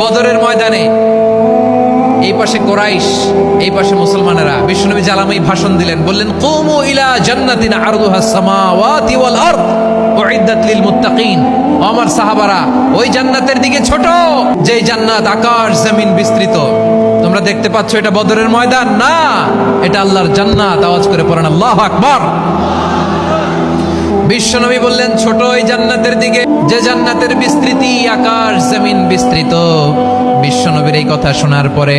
বদরের ময়দানে এই পাশে কোরাইশ, এই পাশে মুসলমানেরা। বিশ্বনবী জালামাই ভাষণ দিলেন, বললেন কুমু ইলা জান্নাতিন আরদুহাস সামাওয়াতি ওয়াল আরদ উইদ্দাত লিল মুত্তাকিন। আমার সাহাবারা, ওই জান্নাতের দিকে ছোট, যে জান্নাত আকাশ জমিন বিস্তৃত। তোমরা দেখতে পাচ্ছ এটা বদরের ময়দান না, এটা আল্লাহর জান্নাত। আওয়াজ করে পড়েন আল্লাহু আকবার। বিশ্বনবী বললেন ছোট ওই জান্নাতের দিকে, যে জান্নাতের বিস্তৃতি আকাশ জমিন বিস্তৃত। বিশ্বনবীর এই কথা শোনার পরে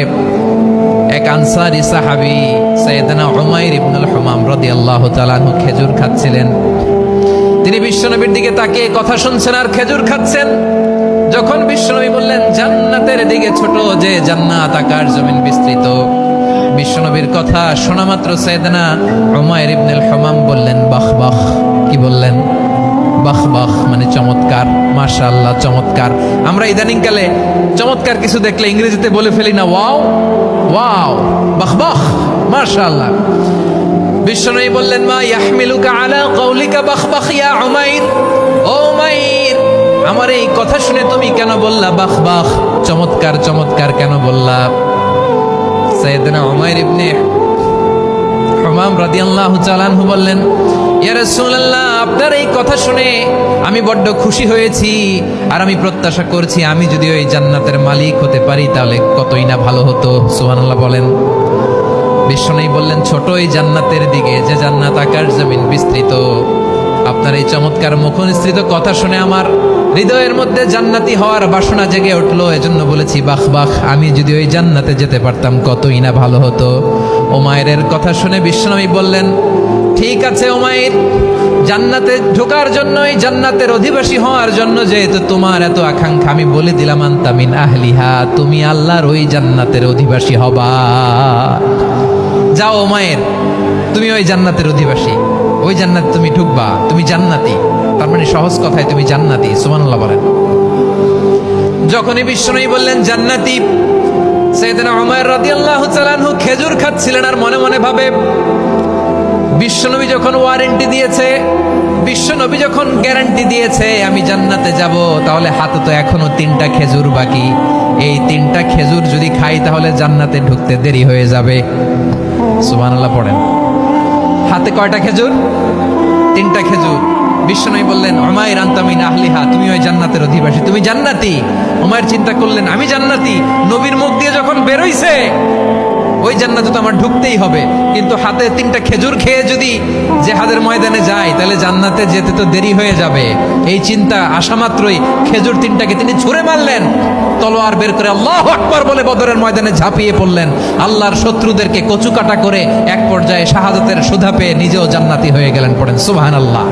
এক আনসারী সাহাবী সাইয়েদনা উমাইর ইবনুল হুমাম রাদিয়াল্লাহু তাআলা আনহু খেজুর খাচ্ছিলেন। তিনি বিশ্বনবীর দিকে তাকিয়ে কথা শুনছেন আর খেজুর খাচ্ছেন। যখন বিশ্বনবী বললেন জান্নাতের দিকে ছোট, যে জান্নাত আকাশ জমিন বিস্তৃত, বিশ্বনবীর কথা শোনা মাত্র সাইয়েদনা উমাইর ইবনুল হুমাম বললেন বাহ বাহ। কি বললেন? বাহ বাহ মানে চমৎকার, মাশাআল্লাহ চমৎকার। আমরা ইদানিং কালে চমৎকার কিছু দেখলে ইংরেজিতে বলে ফেলি না ওয়াও ওয়াও, বাহ বাহ মাশাআল্লাহ। বিশ্বনবী বললেন মা ইয়াহমিলুকা আলা কওলিকা বাহ বাহ ইয়া উমাইর। ও উমাইর, আমার এই কথা শুনে তুমি কেন বললা বাহ বাহ, চমৎকার চমৎকার কেন বললা? সাইয়েদনা উমাইর ইবনে হুমাম রাদিয়াল্লাহু তাআলা আনহু বললেন ইয়া রাসূলুল্লাহ, আপনার এই কথা শুনে আমি বড্ড খুশি হয়েছি, আর আমি প্রত্যাশা করছি আমি যদি ওই জান্নাতের মালিক হতে পারি তাহলে কতই না ভালো হতো। সুবহানাল্লাহ বলেন। বিশ্বনবী বললেন ছোট ওই জান্নাতের দিকে, যে জান্নাত আকাশ জমিন বিস্তৃত। আপনার এই চমৎকার মুখনিসৃত কথা শুনে আমার হৃদয়ের মধ্যে জান্নাতি হওয়ার বাসনা জেগে উঠলো, এজন্য বলেছি বাহ বাহ, আমি যদি ওই জান্নাতে যেতে পারতাম কতই না ভালো হতো। উমাইরের কথা শুনে বিশ্বনবী বললেন ঠিক আছে উমাইর, জান্নাতে ঢোকার জন্য, এই জান্নাতের অধিবাসী হওয়ার জন্য যেহেতু তোমার এত আকাঙ্ক্ষা, আমি বলে দিলাম আনতা মিন আহলিহা, তুমি আল্লাহর ওই জান্নাতের অধিবাসী হবা। যাও উমাইর, তুমি ওই জান্নাতের অধিবাসী, ওই জান্নাতে তুমি ঢুকবা, তুমি জান্নাতি। তার মানে সহজ কথায় তুমি জান্নাতি। সুবহানাল্লাহ বলেন। যখনই বিশ্বনবী বললেন জান্নাতি, সাইয়েদনা উমাইর রাদিয়াল্লাহু তাআলা আনহু খেজুর খাচ্ছিলেন আর মনে মনে ভাবে বিশ্বনবী যখন ওয়ারেন্টি দিয়েছে, বিশ্বনবী যখন গ্যারান্টি দিয়েছে আমি জান্নাতে যাব, তাহলে হাতে তো এখনো 3টা খেজুর বাকি। এই 3টা খেজুর যদি খাই তাহলে জান্নাতে ঢুকতে দেরি হয়ে যাবে। সুবহানাল্লাহ পড়েন। হাতে কয়টা খেজুর? 3টা খেজুর। বিশ্বনবী বললেন উমাইর আনতা মিন আহলিহা, তুমি ওই জান্নাতের অধিবাসী, তুমি জান্নাতি। উমাইর চিন্তা করলেন আমি জান্নাতি, নবীর মুখ দিয়ে যখন বেরোইছে ওই জান্নাতে তো আমার ঢুকতেই হবে, কিন্তু হাতে 3টা খেজুর খেয়ে যদি জিহাদের ময়দানে যাই তাহলে জান্নাতে যেতে তো দেরি হয়ে যাবে। এই চিন্তা আসা মাত্রই খেজুর 3টাকে তিনি ছুঁড়ে মারলেন, তলোয়ার বের করে আল্লাহু আকবার বলে বদরের ময়দানে ঝাঁপিয়ে পড়লেন। আল্লাহর শত্রুদেরকে কচুকাটা করে এক পর্যায়ে শাহাদাতের সুধা পেয়ে নিজেও জান্নাতি হয়ে গেলেন। পড়েন সুবহানাল্লাহ।